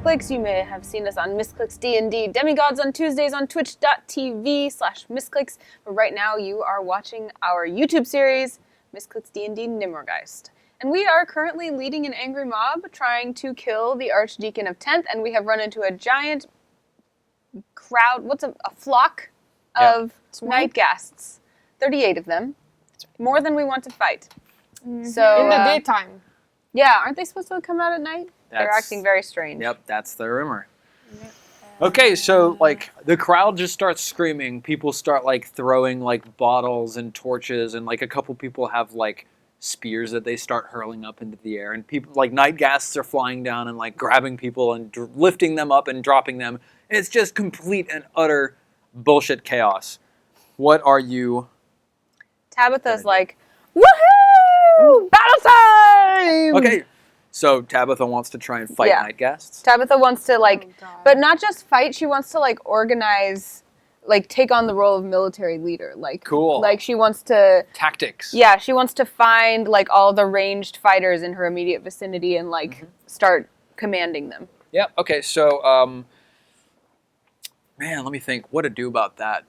Misscliks. You may have seen us on Misscliks D&D Demigods on Tuesdays on twitch.tv/Misscliks. But right now you are watching our YouTube series, Misscliks D&D Nimmorgeist. And we are currently leading an angry mob trying to kill the Archdeacon of 10th, and we have run into a giant crowd, a flock of night ghasts. 38 of them. More than we want to fight. Mm-hmm. So in the daytime. Yeah, aren't they supposed to come out at night? They're acting very strange. Yep, that's the rumor. Okay, so like the crowd just starts screaming. People start like throwing like bottles and torches, and like a couple people have like spears that they start hurling up into the air, and people like night ghasts are flying down and like grabbing people and lifting them up and dropping them. It's just complete and utter bullshit chaos. What are you? Tabitha's like, woohoo! Battle time! Okay, so Tabitha wants to try and fight night ghasts. Tabitha wants to but not just fight. She wants to organize, take on the role of military leader. Cool. She wants to tactics. Yeah, she wants to find all the ranged fighters in her immediate vicinity and start commanding them. Yeah. Okay. So, man, let me think. What to do about that?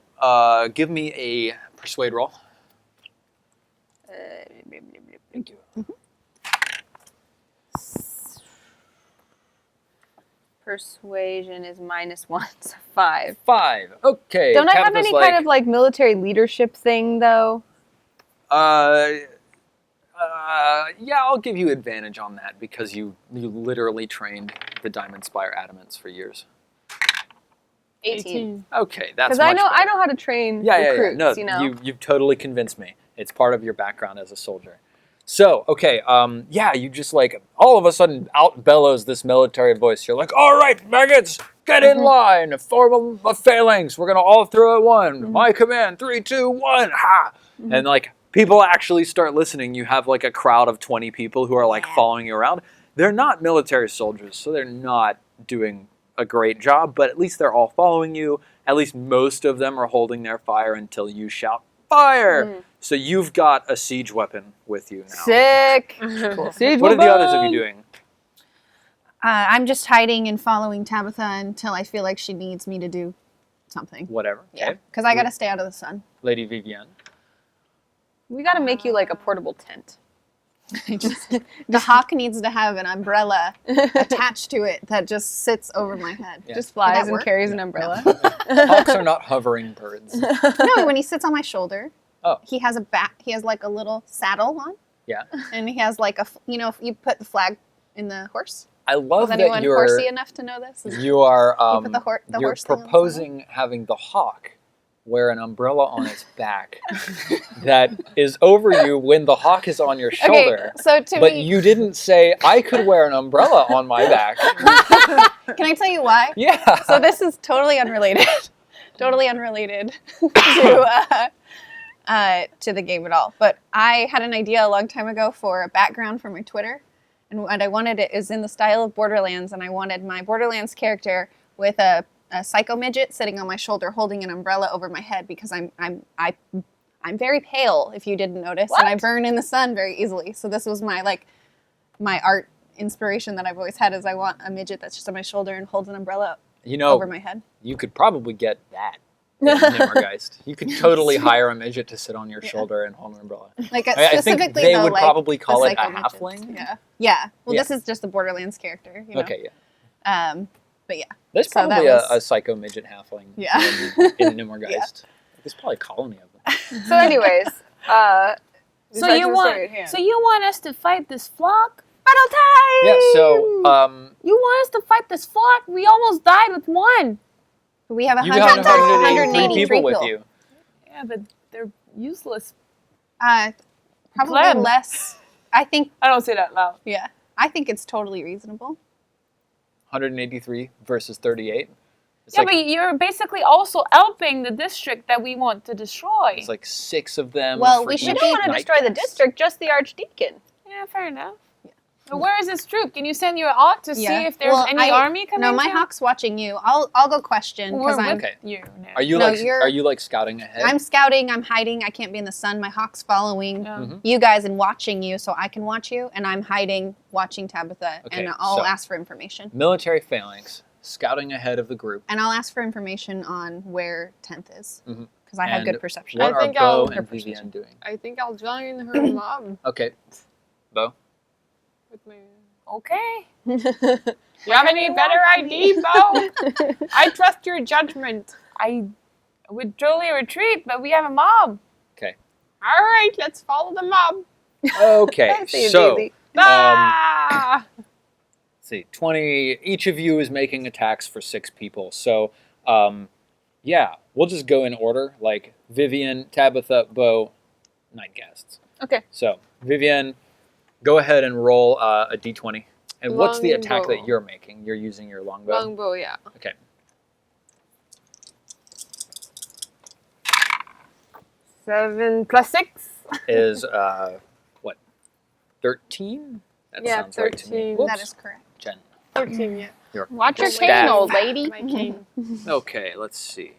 Give me a persuade roll. Thank you. Persuasion is -1, so 5. 5. Okay. Don't I have any kind of military leadership thing though? Yeah, I'll give you advantage on that because you literally trained the Diamond Spire Adamants for years. 18. Okay, that's because I know how to train recruits. No, you've totally convinced me. It's part of your background as a soldier. So, okay, you just all of a sudden out bellows this military voice. You're like, all right, maggots, get in line, form a phalanx. We're gonna all throw at one. My command, 3, 2, 1, ha! And people actually start listening. You have a crowd of 20 people who are following you around. They're not military soldiers, so they're not doing a great job, but at least they're all following you. At least most of them are holding their fire until you shout fire. So you've got a siege weapon with you now. Sick. Cool. What are the others of you doing? I'm just hiding and following Tabitha until I feel like she needs me to do something. Whatever. Yeah, because I got to stay out of the sun. Lady Vivienne. We got to make you a portable tent. The hawk needs to have an umbrella attached to it that just sits over my head. Yeah. Just flies and carries an umbrella. Hawks are not hovering birds. No, when he sits on my shoulder, oh, he has a little saddle on. Yeah. And he has if you put the flag in the horse. I love that you're horsey enough to know this. You are you put the you're horse proposing having the hawk wear an umbrella on its back that is over you when the hawk is on your shoulder. Okay, so but you didn't say I could wear an umbrella on my back. Can I tell you why? Yeah. So this is totally unrelated. Totally unrelated to the game at all. But I had an idea a long time ago for a background for my Twitter. And what I wanted it is in the style of Borderlands, and I wanted my Borderlands character with a psycho midget sitting on my shoulder holding an umbrella over my head because I'm very pale, if you didn't notice, and I burn in the sun very easily. So this was my my art inspiration that I've always had is I want a midget that's just on my shoulder and holds an umbrella over my head. You could probably get that. Nimmorgeist. You could totally hire a midget to sit on your shoulder and hold an umbrella. Specifically, I think they would probably call it a halfling. Midgets. Yeah. Well, this is just a Borderlands character. You know? Okay, yeah. But yeah. There's probably a psycho midget halfling in Nimmorgeist. Yeah. There's probably a colony of them. So anyways, so you want us to fight this flock? Battle time! Yeah, so you want us to fight this flock? We almost died with one. We have 183 people with you. Yeah, but they're useless. Probably less. I think. I don't say that loud. Yeah, I think it's totally reasonable. 183 versus 38. It's but you're basically also helping the district that we want to destroy. It's 6 of them. Well, we don't want to destroy the district, just the Archdeacon. Yeah, fair enough. Where is this troop? Can you send your Hawk to see if there's Well, any army coming? No, my Hawk's watching you. I'll go question because I'm. Okay. You now. Are you No, like you're- are you like scouting ahead? I'm scouting. I'm hiding. I can't be in the sun. My Hawk's following Mm-hmm. you guys and watching you, so I can watch you. And I'm hiding, watching Tabitha, Okay, and I'll so- ask for information. Military phalanx, scouting ahead of the group. And I'll ask for information on where 10th is Mhm. because I have And good perception. What I are think Bo I'll- and Vivienne doing? I think I'll join her mob Okay. Bo? with my. Okay. You have any better ID, Bo? I trust your judgment. I would totally retreat, but we have a mob. Okay. All right, let's follow the mob. Okay. Seems So, easy. Ah! let's see. 20. Each of you is making attacks for 6 people. So, yeah, we'll just go in order. Like Vivienne, Tabitha, Bo, Night Guests. Okay. So, Vivienne, go ahead and roll a d20. And what's the attack Longbow. that you're making? You're using your longbow? Longbow, yeah. Okay. 7 plus 6. Is, what, 13? That Yeah, sounds right to me. 13. Whoops. That is correct. Jen. 13, yeah. Your Watch your staff. cane, old lady. My cane. Okay, let's see.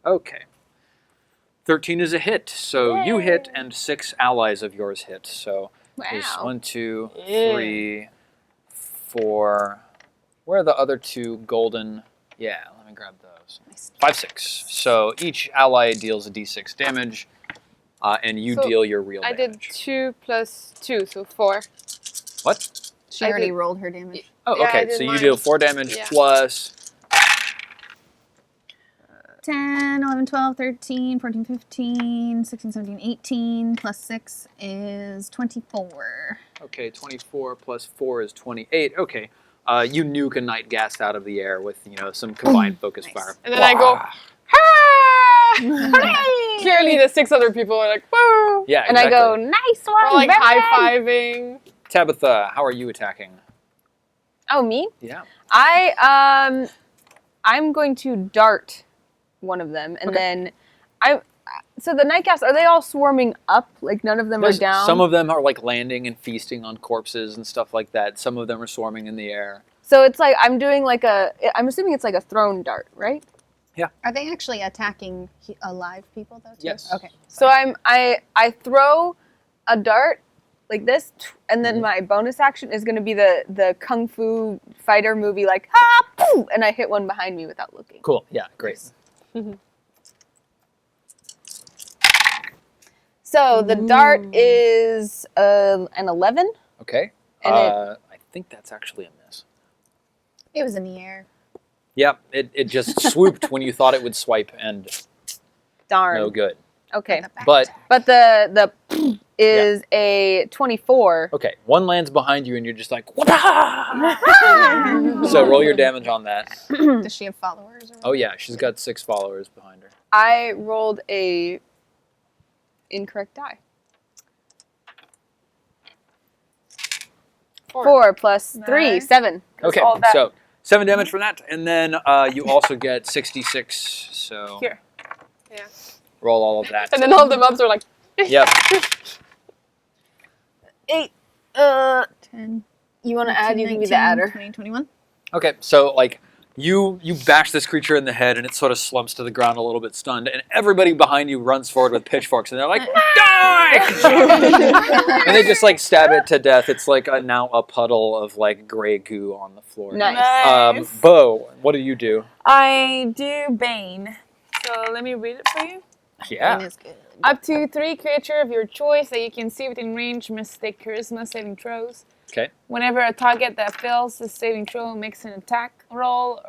Okay. 13 is a hit, so you hit and 6 allies of yours hit. So there's Wow. 1, 2, 3, 4. Where are the other 2 golden? Yeah, let me grab those. 5, 6. So each ally deals a d6 damage, and you So deal your real I did damage. 2 plus 2, so 4. What? She I already did- rolled her damage. Oh, Yeah, I okay. did So you mine. deal 4 damage Yeah. plus. 10, 11, 12, 13, 14, 15, 16, 17, 18, plus 6 is 24. Okay, 24 plus 4 is 28. Okay. You nuke a night gas out of the air with some combined focus Nice. fire. And then I go, ah! Clearly the 6 other people are like, woo! Yeah, And exactly. I go, nice one, We're like Batman!" high-fiving. Tabitha, how are you attacking? Oh, me? Yeah. I'm going to dart one of them, and Okay. then so the nightcaps, are they all swarming up? Like none of them are down? Some of them are like landing and feasting on corpses and stuff like that. Some of them are swarming in the air. So it's like I'm doing I'm assuming it's like a thrown dart, right? Are they actually attacking alive people, though, too? Yes. Okay. So I throw a dart like this, and then my bonus action is going to be the kung fu fighter movie, like ha, poof, and I hit one behind me without looking. Cool. Yeah, great. So the dart is an 11. Okay. And I think that's actually a miss. It was in the air. Yep, it just swooped when you thought it would swipe, and Darn. no good. Okay. But But the is a 24. okay, one lands behind you, and you're just like, so roll your damage on that. Does she have followers? Or Oh yeah, she's got 6 followers behind her. I rolled a incorrect die. 4 plus 3, Nice. 7. Okay, all that- so 7 damage from that, and then you also get 66. So Here. Yeah. roll all of that. And then all the mobs are like, Yep. 8. 10. You want to add? You can be the 19, adder. 20, 21. Okay, so like you bash this creature in the head, and it sort of slumps to the ground a little bit stunned, and everybody behind you runs forward with pitchforks, and they're like, die! And they just like stab it to death. It's like now a puddle of like gray goo on the floor. Nice. Bo, what do you do? I do Bane. So let me read it for you. Yeah. Is good. Up to 3 creature of your choice that you can see within range must take charisma saving throws. Okay. Whenever a target that fails the saving throw makes an attack roll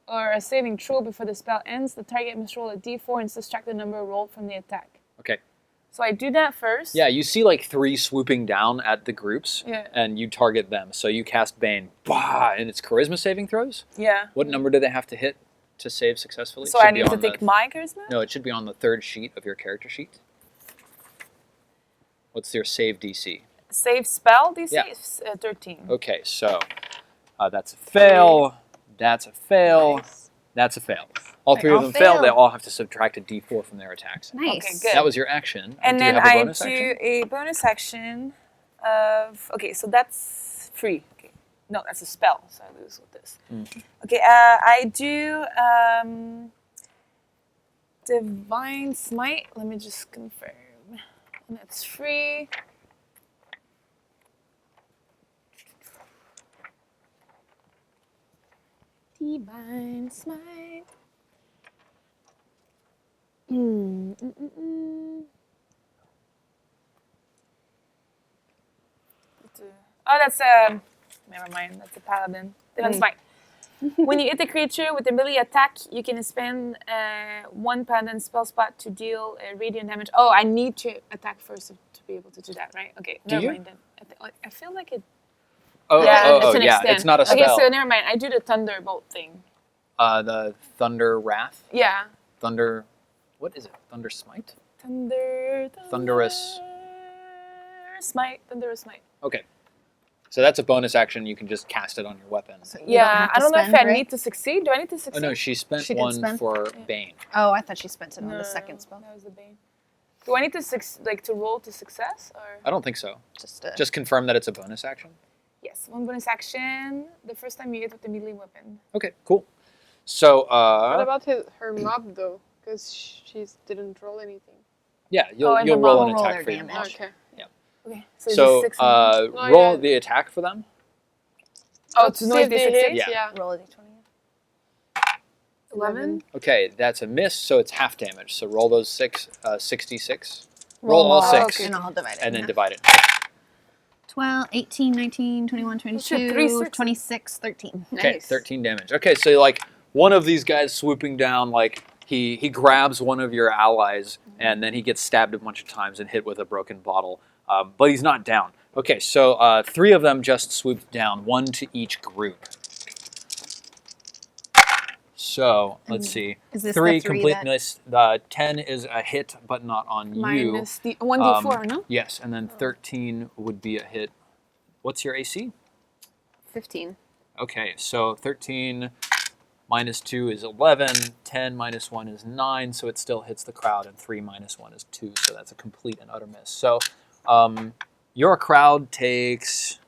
or a saving throw before the spell ends, the target must roll a d4 and subtract the number rolled from the attack. Okay. So I do that first. Yeah, you see like 3 swooping down at the groups, Yeah. and you target them. So you cast Bane, bah, and it's charisma saving throws. Yeah. What number do they have to hit to save successfully? So Should I be need to on the- take my charisma? No, it should be on the 3rd sheet of your character sheet. What's your save DC? Save spell DC Yeah. 13. Okay, so that's a fail. That's a fail. Nice. That's a fail. All They three of all them fail. They fail. all have to subtract a D4 from their attacks. Nice. Okay, good. That was your action. And do you then have a I bonus do action? a bonus action of. Okay, so that's free. Okay. No, that's a spell, so I lose with this. Okay, I do Divine Smite. Let me just confirm. And that's free. Divine Smite. Oh, that's never mind. That's a paladin. Divine Smite. When you hit a creature with a melee attack, you can spend one paladin spell spot to deal radiant damage. Oh, I need to attack first to be able to do that, right? Okay, Do never you? mind then. I feel like it. Oh, to an yeah. extent. It's not a spell. Okay, so never mind. I do the thunderbolt thing. The Thunder Wrath? Yeah. Thunder... What is it? Thunder Smite? Thunderous Smite. Thunderous Smite. Okay. So that's a bonus action. You can just cast it on your weapon. So you Yeah, have to I don't know spend, if I right? need to succeed. Do I need to succeed? Oh, no, she spent She did one spend? for Bane. Oh, I thought she spent it on No, the second spell. That was the bane. Do I need to to roll to success or? I don't think so. Just Just confirm that it's a bonus action. Yes, one bonus action. The first time you hit with the melee weapon. Okay, cool. So, What about her mob though? Because she didn't roll anything. yeah, Oh, you'll and roll the an mob will roll attack their for your damage. mob. Okay. Okay. So, So, it's 6 and one. roll yeah. the attack for them. Oh, to know if they succeed. Yeah. Yeah. roll a d20. 11. Okay, that's a miss, so it's half damage. So roll those 66. Roll Roll all them all, 6, and I'll divide it. and then in half. divide it. 12, 18, 19, 21, shit, 22, 3 sixes. 26, 13. Okay, Nice. 13 damage. Okay, so like one of these guys swooping down, like he grabs one of your allies, and then he gets stabbed a bunch of times and hit with a broken bottle, but he's not down. Okay, so 3 of them just swooped down, 1 to each group. So let's see. Is this 3 the 3 complete that... miss. 10 is a hit, but not on you. Minus the 1d4, no? Yes, and then 13 would be a hit. What's your AC? 15. Okay, so 13 minus 2 is 11, 10 minus 1 is 9, so it still hits the crowd, and 3 minus 1 is 2, so that's a complete and utter miss. So your crowd takes,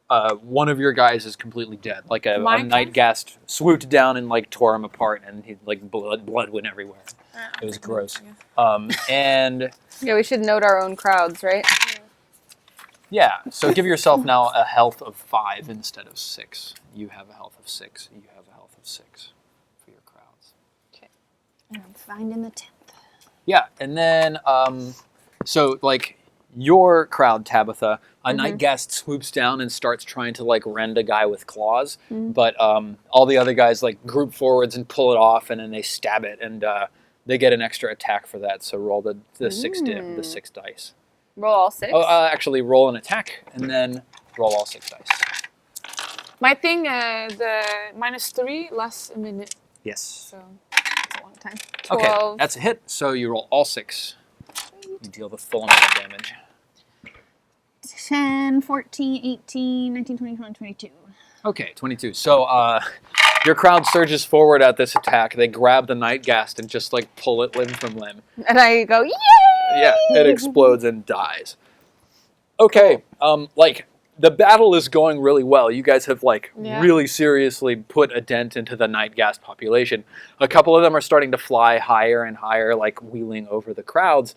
one of your guys is completely dead. Like a My Nightgast swooped down and like tore him apart, and he like blood went everywhere. It was gross. And Yeah, we should note our own crowds, right? yeah, so give yourself now a health of 5 instead of 6. You have a health of 6. You have a health of 6 for your crowds. I'm finding the 10th. Yeah, and then so like your crowd, Tabitha, a Nightgast swoops down and starts trying to like rend a guy with claws, but all the other guys like group forwards and pull it off, and then they stab it, and they get an extra attack for that. So roll the 6 dice. Roll all 6. Oh, actually, roll an attack and then roll all 6 dice. My thing, the -3 lasts a minute, Yes. so. It's a long time. Okay, 12. that's a hit. So you roll all 6. You deal the full amount of damage. 10, 14, 18, 19, 20, 21, 22. Okay, 22. So your crowd surges forward at this attack. They grab the Nightgast and just like pull it limb from limb. And I go, yay! Yeah, it explodes and dies. Okay, like the battle is going really well. You guys have like really seriously put a dent into the Nightgast population. A couple of them are starting to fly higher and higher, like wheeling over the crowds.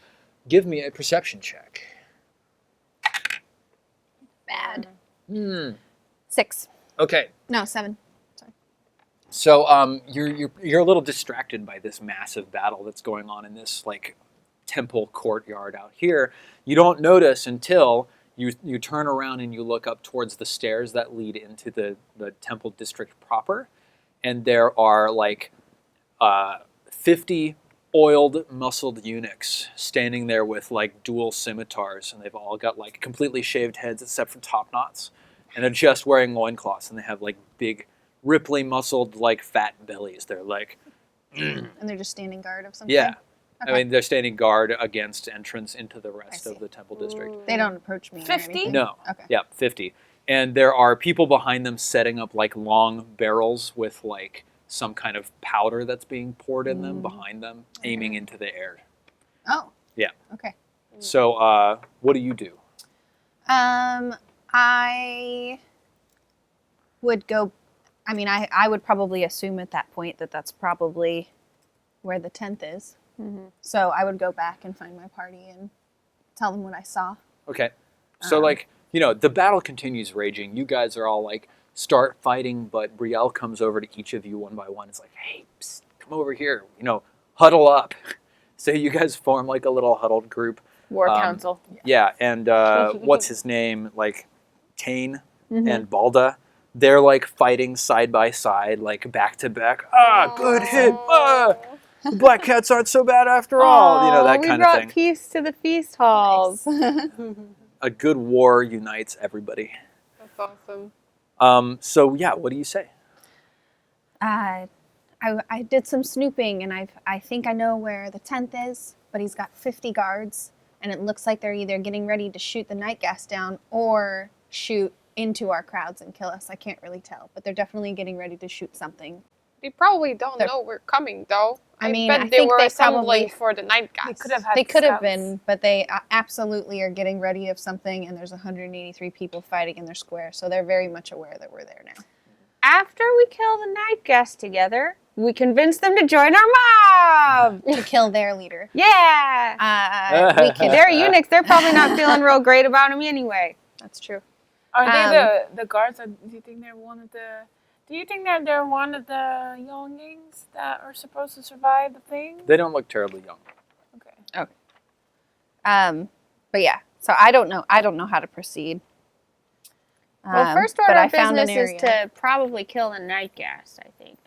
Give me a perception check. Bad. 6. Okay, No, 7. so you're a little distracted by this massive battle that's going on in this like temple courtyard out here. You don't notice until you turn around and you look up towards the stairs that lead into the temple district proper, and there are like 50 oiled, muscled eunuchs standing there with like dual scimitars, and they've all got like completely shaved heads except for top knots, and they're just wearing loincloths, and they have like big, ripply muscled, like fat bellies. They're like, And they're just standing guard of something? yeah. I mean, they're standing guard against entrance into the rest I of see. the temple district. They don't approach me. 50? Or anything? No. Okay. Yeah, 50. And there are people behind them setting up like long barrels with like some kind of powder that's being poured in them behind them, aiming into the air. Oh. Yeah. Okay. So, what do you do? I would go. I mean, I would probably assume at that point that that's probably where the 10th is. So I would go back and find my party and tell them what I saw. Okay. So, like, you know, the battle continues raging. You guys are all like, start fighting, but Brielle comes over to each of you one by one. It's like, hey, psst, come over here. You know, huddle up. So you guys form like a little huddled group. War council. Yeah, and what's his name? Like, Tane and Balda. They're like fighting side by side, like back to back. Ah, good hit. Ah, the black cats aren't so bad after all. You know, that we kind of brought thing. peace to the feast halls. A good war unites everybody. That's awesome. So yeah, what do you say? I did some snooping, and I think I know where the 10th is, but he's got 50 guards, and it looks like they're either getting ready to shoot the night gas down or shoot into our crowds and kill us. I can't really tell, but they're definitely getting ready to shoot something. They probably don't know we're coming, though. I mean, bet I they think were they assembling probably- for the night gas. They could have had They could have scouts. been, but they absolutely are getting ready of something, and there's 183 people fighting in their square, so they're very much aware that we're there now. After we kill the night guests together, we convince them to join our mob. To kill their leader. Yeah. We can. They're eunuchs. They're probably not feeling real great about him anyway. That's true. Are they the guards? Do you think they're one of the? Do you think that they're one of the younglings that are supposed to survive the thing? They don't look terribly young. Okay. But yeah, so I don't know how to proceed. Well, first but order I of found an business is area. to probably kill the night guest, I think.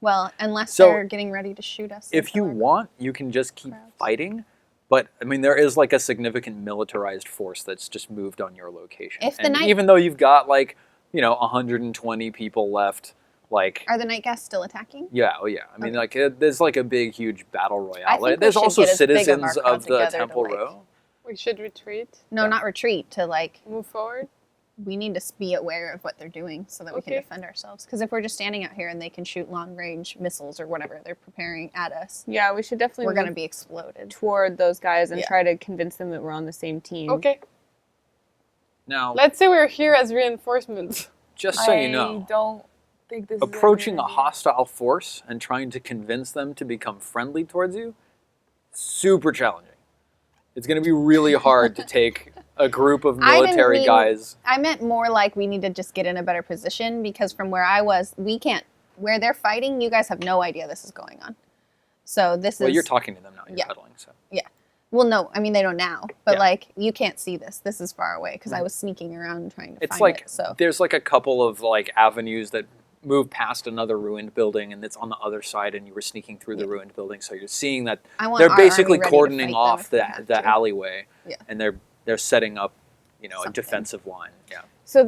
Well, unless So, they're getting ready to shoot us. If you until want, you can just keep crowds. fighting. But I mean, there is like a significant militarized force that's just moved on your location. If the and night- even though you've got like, you know, 120 people left, like Are the night guests still attacking? yeah, oh yeah. I mean, Okay. like there's like a big, huge battle royale. I think we There's should also get as big of our citizens crowd of the together to, Temple like- Row. We should retreat, No, Yeah. not retreat. To like, move forward. we need to be aware of what they're doing so that we can Okay. defend ourselves. Because if we're just standing out here and they can shoot long range missiles or whatever they're preparing at us, Yeah, we should definitely we're going to move be exploded. toward those guys and Yeah. try to convince them that we're on the same team. Okay. Now, Let's say we're here as reinforcements. just so you I know, don't think this approaching is a good idea. hostile force and trying to convince them to become friendly towards you, super challenging. It's going to be really hard to take a group of I didn't military mean- guys. I meant more like we need to just get in a better position because from where I was, we can't. Where they're fighting, you guys have no idea this is going on. So this Well, is. you're talking to them now. You're Yeah. huddling, so. Well, no, I mean they don't now, but Yeah. like you can't see this. This is far away because I was sneaking around trying to It's find like it. So there's like a couple of like avenues that move past another ruined building, and it's on the other side, and you were sneaking through the Yeah. ruined building, so you're seeing that I want they're our basically army ready to cordoning fight them off if we the have the to. alleyway, Yeah. and they're setting up, you know, a Something. defensive line. Yeah. So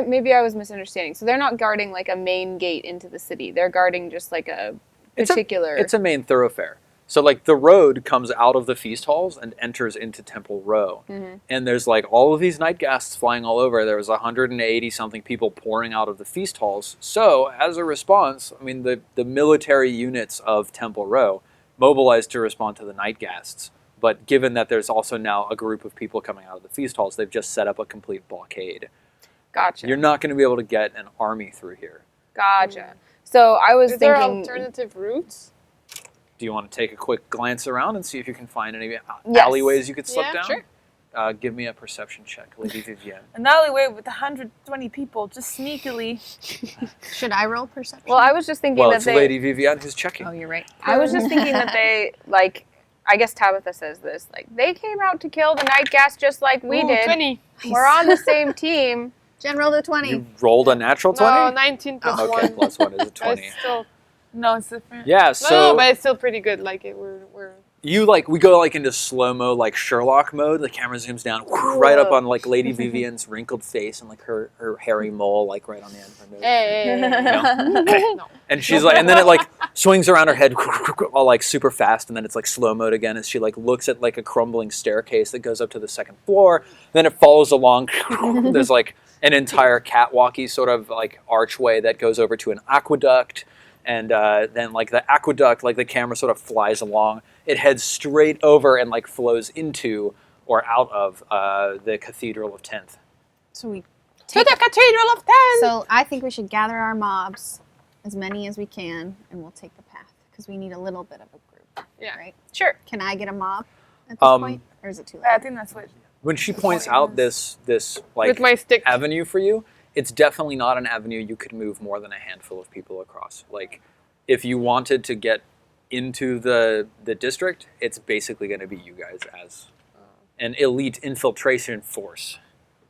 maybe I was misunderstanding. So they're not guarding like a main gate into the city. They're guarding just like a particular. It's a main thoroughfare. So like the road comes out of the feast halls and enters into Temple Row. Mhm. And there's like all of these night ghasts flying all over. There was 180 something people pouring out of the feast halls. So as a response, I mean the military units of Temple Row mobilized to respond to the night ghasts. But given that there's also now a group of people coming out of the feast halls, they've just set up a complete blockade. Gotcha. You're not going to be able to get an army through here. Gotcha. So I was Is there thinking. alternative routes? Do you want to take a quick glance around and see if you can find any Yes. alleyways you could slip Yeah, down? sure. Give me a perception check, Lady Vivienne. An alleyway with 120 people, just sneakily. should I roll perception? Well, I was just thinking Well, that it's they. Lady Vivienne who's checking. Oh, you're right. I was just thinking that they like. I guess Tabitha says this. Like they came out to kill the night gas just like we Ooh, did. 20. We're on the same team. Jen rolled a 20. You rolled a natural 20? No, 19 plus Oh. 1. Okay, plus 1 is a But 20. it's still, No, it's different. Yeah, no, so but it's still pretty good. Like we're we go like into slow-mo, like Sherlock mode. The camera zooms down right up on like Lady Vivienne's wrinkled face and like her hairy mole like right on the end of her nose. hey. No. No. And she's like, and then it like swings around her head all like super fast, and then it's like slow mode again as she like looks at like a crumbling staircase that goes up to the second floor. Then it follows along. There's like an entire catwalky sort of like archway that goes over to an aqueduct, and then like the aqueduct, like the camera sort of flies along. It heads straight over and like flows into or out of the Cathedral of 10th. So we To the Cathedral of 10! So I think we should gather our mobs, as many as we can, and we'll take the path because we need a little bit of a group. Yeah. Right? Sure. Can I get a mob at this point, or is it too I late? think that's what. When she points out this like With my stick. avenue for you, it's definitely not an avenue you could move more than a handful of people across. Like, if you wanted to get into the district, it's basically going to be you guys as an elite infiltration force.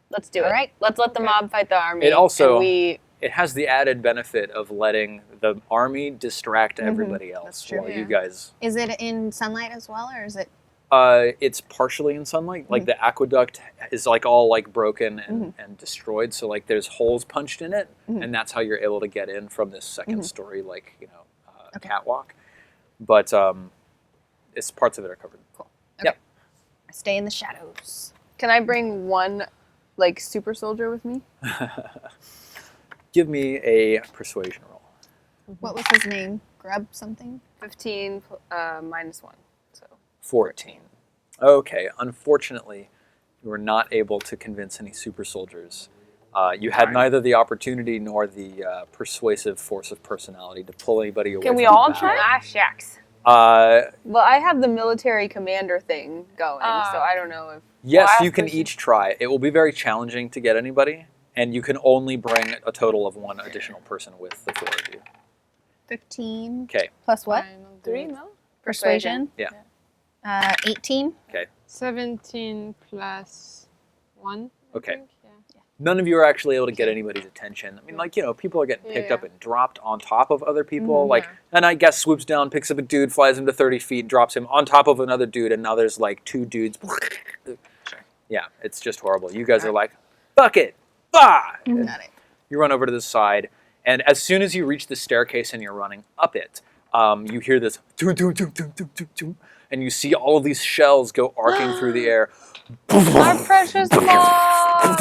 Let's do it. All right. Let's let the mob fight the army. It also- and It has the added benefit of letting the army distract everybody else That's true. while you Yeah. guys. Is it in sunlight as well, or is it? It's partially in sunlight. Like the aqueduct is like all like broken and destroyed. So like there's holes punched in it, and that's how you're able to get in from this second story, like catwalk. But it's parts of it are covered. Cool. Yep. I stay in the shadows. Can I bring one like super soldier with me? Give me a persuasion roll. What was his name? Grub something? 15 minus 1. So 14. Okay. Unfortunately, you were not able to convince any super soldiers. You had neither the opportunity nor the persuasive force of personality to pull anybody away. Can we from the all battle. try? ah shucks. Uh, Well, I have the military commander thing going, so I don't know if yes, Well, you ask can person- each try. It will be very challenging to get anybody, and you can only bring a total of one additional person with the four of you. 15. Okay. Plus what? 3, no? Persuasion. Yeah. 18. 17 plus 1. I Okay. think, yeah. None of you are actually able to get anybody's attention. I mean, like, people are getting picked up and dropped on top of other people. Like, and I guess swoops down, picks up a dude, flies him to 30 feet, drops him on top of another dude, and now there's like two dudes. Yeah, it's just horrible. You guys are like, fuck it. Bah! Got it. You run over to the side, and as soon as you reach the staircase and you're running up it, you hear this doom, doom, doom, doom, doom, doom, doom, and you see all of these shells go arcing through the air. Our precious mom!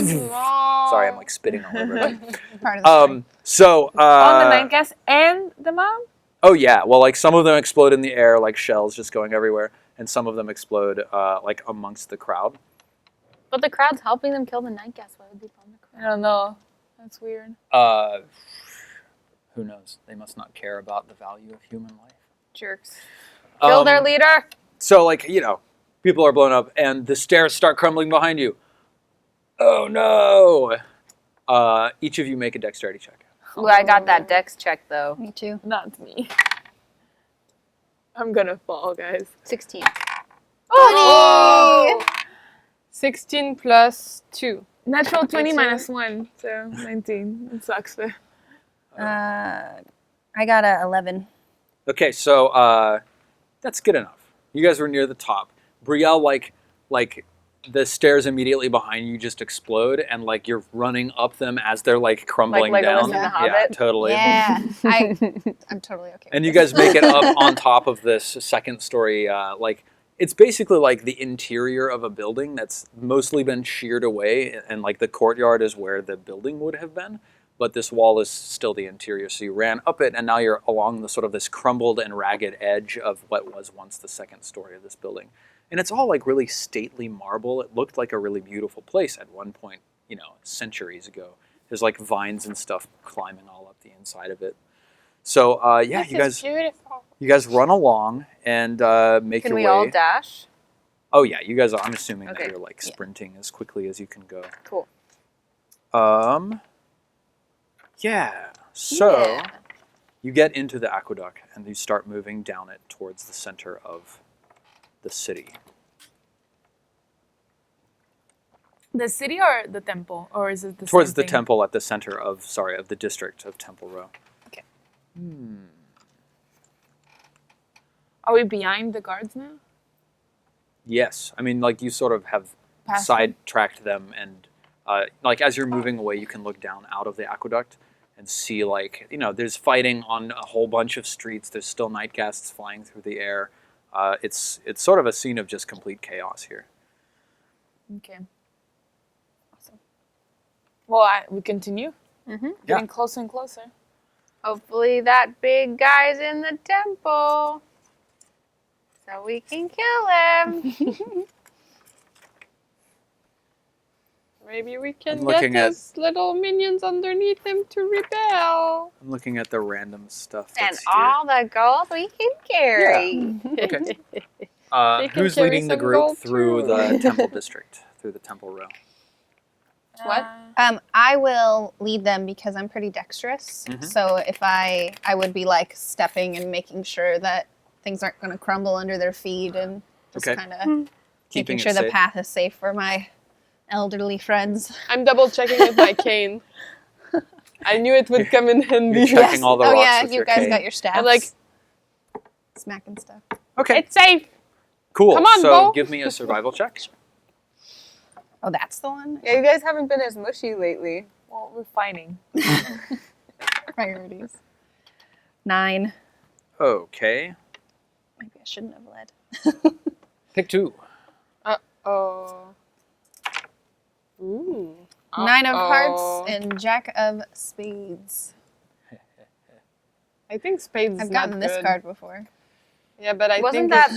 Sorry, I'm like spitting all over it. Part of the story. So, On the night guest and the mom? oh yeah, well, like some of them explode in the air, like shells just going everywhere, and some of them explode like amongst the crowd. But the crowd's helping them kill the night guest. Why would they bomb the I crowd? don't know. That's weird. Who knows? They must not care about the value of human life. Jerks. Kill their leader. So, like, people are blown up, and the stairs start crumbling behind you. Oh no! Each of you make a dexterity check. Ooh, I got that dex check though. Me too. Not me. I'm gonna fall, guys. 16. Oh! 16 plus 2. Natural 20 That's minus 1, so 19. It sucks though. I got a 11. Okay, so that's good enough. You guys were near the top. Brielle, like the stairs immediately behind you just explode, and like you're running up them as they're like crumbling Like Legolas down. in The Yeah, Hobbit? totally. Yeah. I'm totally okay. And you with this. guys make it up on top of this second story. Like it's basically like the interior of a building that's mostly been sheared away, and like the courtyard is where the building would have been. But this wall is still the interior, so you ran up it, and now you're along the sort of this crumbled and ragged edge of what was once the second story of this building. And it's all like really stately marble. It looked like a really beautiful place at one point, centuries ago. There's like vines and stuff climbing all up the inside of it. So yeah, This is beautiful. you guys run along and make Can your we way. all dash? Oh yeah, you guys. I'm assuming Okay. that you're like sprinting as quickly as you can go. Cool. Yeah. So Yeah. you get into the aqueduct and you start moving down it towards the center of the city. The city or the temple? Or is it the Towards same the thing? temple at the center of the district of Temple Row. Okay. Are we behind the guards now? Yes. I mean, like you sort of have Past them? sidetracked them, and like as you're moving away, you can look down out of the aqueduct and see like there's fighting on a whole bunch of streets. There's still nightgasts flying through the air. It's sort of a scene of just complete chaos here. Okay. Awesome. Well, we continue. Getting closer and closer. Hopefully that big guy's in the temple, so we can kill him. Maybe we can I'm get looking at- those little minions underneath him to rebel. I'm looking at the random stuff And that's here. all the gold we can carry. Okay. They can Who's carry leading the some group gold, through too. the temple district, through the temple row? What? I will lead them because I'm pretty dexterous. So if I would be like stepping and making sure that things aren't going to crumble under their feet and just Okay. kind of Keeping making sure it the safe. path is safe for my elderly friends. I'm double checking with my cane. I knew it would come in handy. You're checking all the oh rocks yeah, with you your guys cane. got your staffs. I'm like, smacking stuff. Okay, it's safe. cool. come on, so Bo. give me a survival check. Oh, that's the one. Yeah, you guys haven't been as mushy lately. Well, we're fighting. Priorities. 9. Okay, Maybe I shouldn't have led. pick 2. Oh. Ooh. 9 of Uh-oh. hearts and Jack of spades. I think spades is I've not gotten this good. card before. Yeah, but I Wasn't think that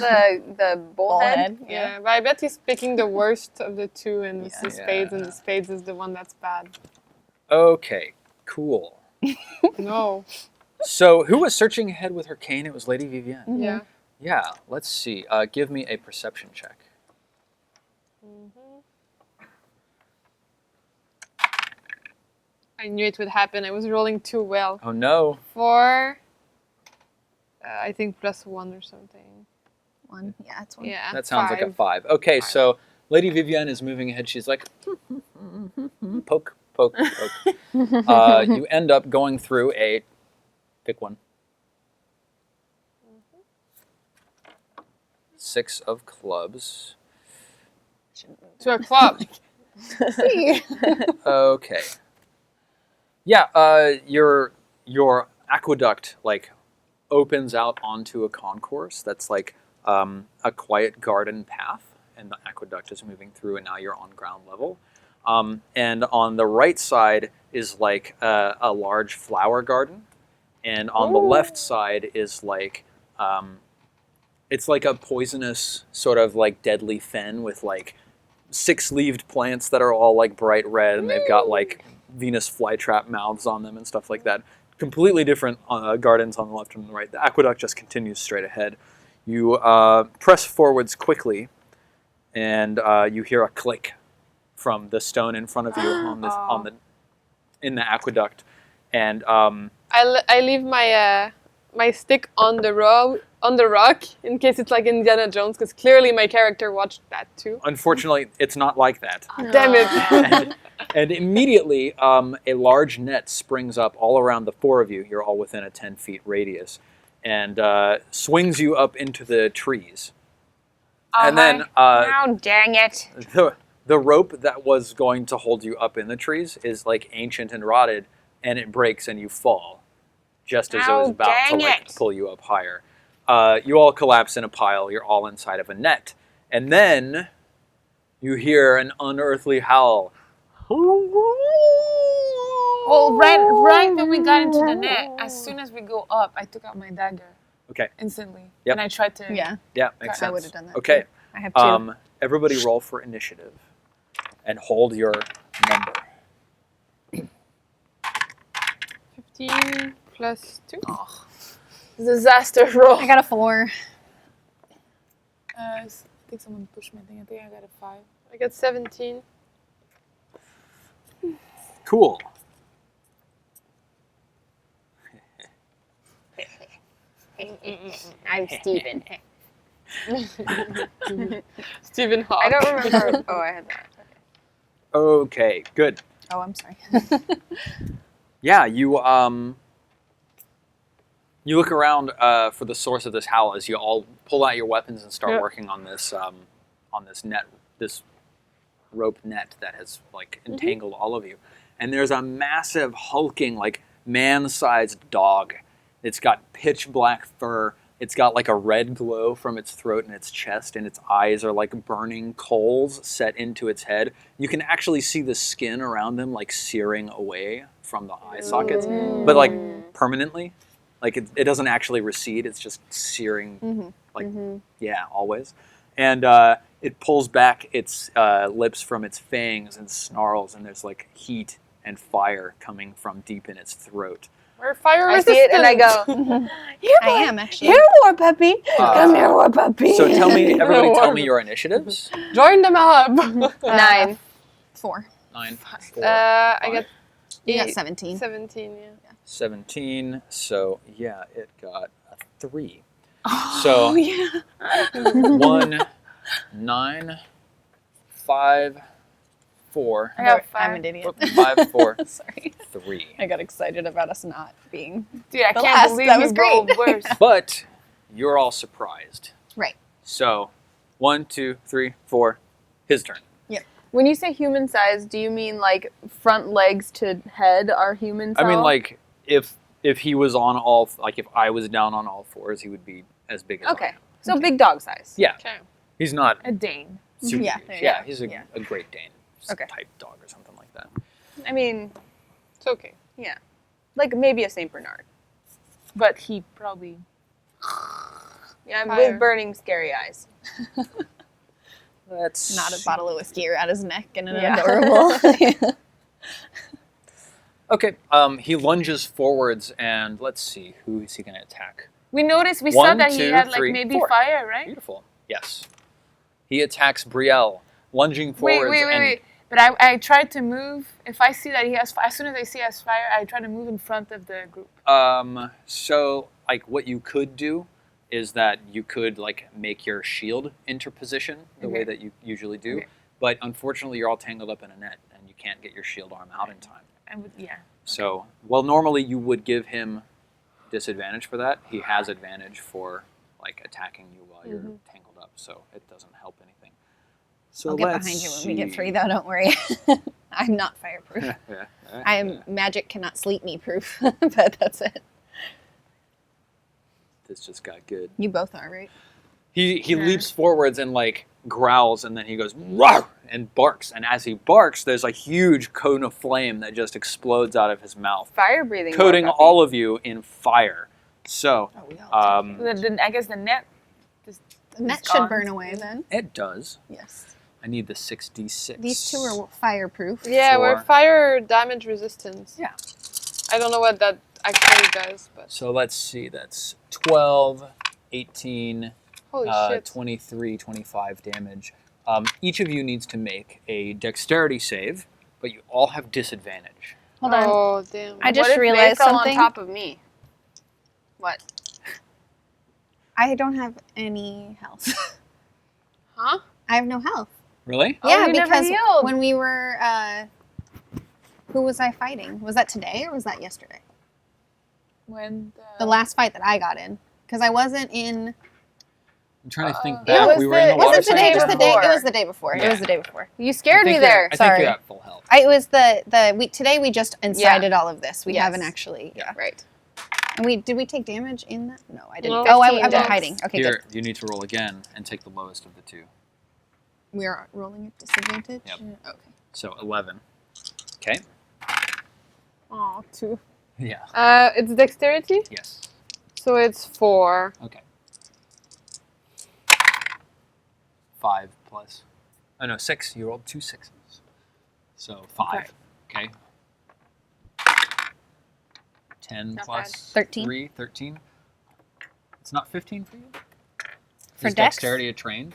the bullhead? Bullhead. yeah, but I bet he's picking the worst of the two, and it's the Yeah. spades, and the spades is the one that's bad. Okay, cool. No. So who was searching ahead with her cane? It was Lady Vivienne. Yeah. Yeah, let's see. Give me a perception check. I knew it would happen. I was rolling too well. Oh no. 4. I think +1 or something. 1. Yeah, that's 1. Yeah. That sounds like a 5. 5. Okay, so Lady Vivienne is moving ahead. She's like, poke, poke, poke. You end up going through pick one. 6 of clubs. To a club. Okay. Yeah, your aqueduct opens out onto a concourse that's like a quiet garden path, and the aqueduct is moving through, and now you're on ground level. And on the right side is like a large flower garden, and on the left side is like it's like a poisonous sort of like deadly fen with like 6-leaved plants that are all like bright red, and they've got like Venus flytrap mouths on them and stuff like that. Completely different gardens on the left and the right. The aqueduct just continues straight ahead. You press forwards quickly, and you hear a click from the stone in front of you in the aqueduct, and I leave my my stick on the rock in case it's like Indiana Jones, because clearly my character watched that too. unfortunately, it's not like that. Damn it! And immediately, a large net springs up all around the 4 of you. You're all within a 10-feet radius, and swings you up into the trees. And then Oh, dang it. the rope that was going to hold you up in the trees is like ancient and rotted, and it breaks and you fall, just as it was Ow, about to dang it. pull you up higher. You all collapse in a pile. You're all inside of a net, and then you hear an unearthly howl. Well, right when we got into the net, as soon as we go up, I took out my dagger Okay. instantly. Yep. And I tried to... Yeah, Yeah, makes I sense. would've done that Okay. too. I have 2. Everybody roll for initiative, and hold your number. 15 plus 2. Disaster roll. I got a 4. I think someone pushed my thing. I think I got a 5. I got 17. Cool. I'm Steven. Stephen Hawking. I don't remember. Oh, I had that. Okay, good. Oh, I'm sorry. Yeah, you look around for the source of this howl as you all pull out your weapons and start working on this net, this rope net that has like entangled all of you. And there's a massive hulking, like man-sized dog. It's got pitch black fur. It's got like a red glow from its throat and its chest, and its eyes are like burning coals set into its head. You can actually see the skin around them like searing away from the eye sockets, but like permanently. Like it doesn't actually recede, it's just searing, always. And it pulls back its lips from its fangs and snarls, and there's like heat and fire coming from deep in its throat. We're fire I see resistant. it and I go, I am actually. here, war puppy. Come here, war puppy. So everybody tell me your initiatives. Join the mob. 9. 4. 9, 4, I got You got 17. 17. Yeah. 17. So yeah, it got a 3. So 1, 9, 5, 4. I got I'm 5. an idiot. 5, 4, Sorry. 3. I got excited about us not being. Dude, I The can't last, believe that you was rolled great. worse. But you're all surprised. Right. So 1, 2, 3, 4. His turn. When you say human size, do you mean like front legs to head are human size? I mean, like if he was on all, like if I was down on all fours, he would be as big as I Okay. am. So big dog size. Yeah. Okay. He's not A Dane. super Yeah, huge. yeah, He's a Great Dane Okay. type dog or something like that. I mean, It's okay. yeah. Like maybe a St. Bernard. But he probably... Yeah, Fire. with burning, scary eyes. Let's Not a see. bottle of whiskey around his neck and an Yeah. adorable. Okay. He lunges forwards, and let's see, who is he going to attack? We noticed, we 1, saw that he 2, had like 3, maybe 4. fire, right? Beautiful. Yes. He attacks Brielle, lunging Wait, forwards. and wait. But I tried to move. If I see that he has fire, as soon as I see he has fire, I try to move in front of the group. So like what you could do is that you could like make your shield interposition the way Okay. that you usually do, Okay. but unfortunately you're all tangled up in a net and you can't get your shield arm out in time. I would, yeah. So, well, normally you would give him disadvantage for that. He has advantage for like attacking you while you're tangled up, so it doesn't help anything. So I'll get let's behind you when we get see. 3, though. Don't worry. I'm not fireproof. Yeah. I am magic cannot sleep me proof, but that's it. This just got good. You both are, right? He leaps forwards and like growls, and then he goes "Rawr!" and barks. And as he barks, there's a huge cone of flame that just explodes out of his mouth, Fire breathing. coating war puppy. all of you in fire. So Oh, we all take it. I guess the net. The net it's should gone. burn away then. it does. Yes. I need the 6d6. These 2 are fireproof. Yeah, we're 4. fire damage resistance. Yeah. I don't know what that actually does, but So let's see. That's 12, 18, holy shit. 23, 25 damage. Each of you needs to make a dexterity save, but you all have disadvantage. Hold on. Oh, damn. I just What if realized they fell something. on top of me? What? I don't have any health. Huh? I have no health. Really? Oh, Yeah, you never because healed. when we were, who was I fighting? Was that today or was that yesterday? When The last fight that I got in, because I wasn't in. I'm trying to think it back. was We were in the the- water Wasn't today? side. Just the day. before. It was the day before. Yeah. It was the day before. You scared me there. I think Sorry. you're at full health. It was the week. Today we just incited all of this. We Yes. haven't actually. Yeah. Right. And did we take damage in that? No, I didn't. No. Oh, I've 15 been dex. hiding. Okay, Here, good. you need to roll again and take the lowest of the 2. We are rolling at disadvantage. Yep. Okay. So 11. Okay. Oh, 2. Yeah. It's dexterity, Yes. so it's 4. Okay. 5 plus. Oh no, 6. You rolled 2 6s. So 5. Okay. 10 Not plus bad. 13. 3, 13. It's not 15 for you? For Is dex? dexterity a trained?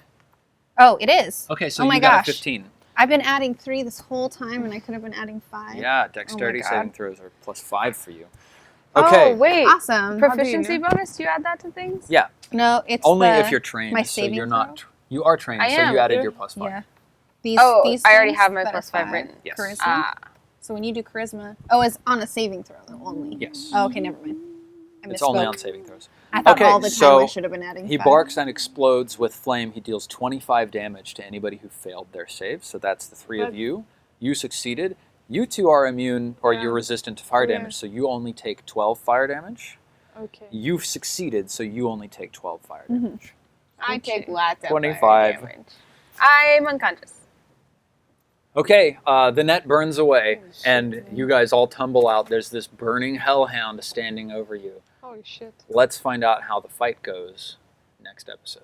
Oh, it is. Okay, so Oh you my got gosh. a 15. I've been adding 3 this whole time, and I could have been adding 5. Yeah, dexterity God. saving throws are plus 5 for you. Okay. Oh, wait. Awesome. Proficiency bonus? Do you add that to things? Yeah, No, it's only the- if you're trained. my so saving you're not. throw? You are trained, I so am. you added You're- your plus 5. Yeah. These, Oh, these I already things have my that are plus 5 5. written. Yes. Charisma. Ah. So when you do charisma, oh, it's on a saving throw though, only. Yes. Oh, okay, never mind. I It's only misspoke. on saving throws. I thought Okay, all the time so I should have been adding. He 5. barks and explodes with flame. He deals 25 damage to anybody who failed their save. So that's the 3 of What? you. You succeeded. You two are immune, or Yeah. you're resistant to fire Yeah. damage, so you only take 12 fire damage. Okay. You've succeeded, so you only take 12 fire damage. I take Okay. lots of 25. fire damage. I'm unconscious. Okay, the net burns away, and you guys all tumble out. There's this burning hellhound standing over you. Holy shit. Let's find out how the fight goes next episode.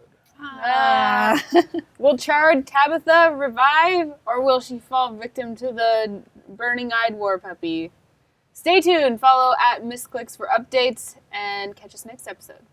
Will charred Tabitha revive, or will she fall victim to the burning-eyed war puppy? Stay tuned. Follow at Misscliks for updates, and catch us next episode.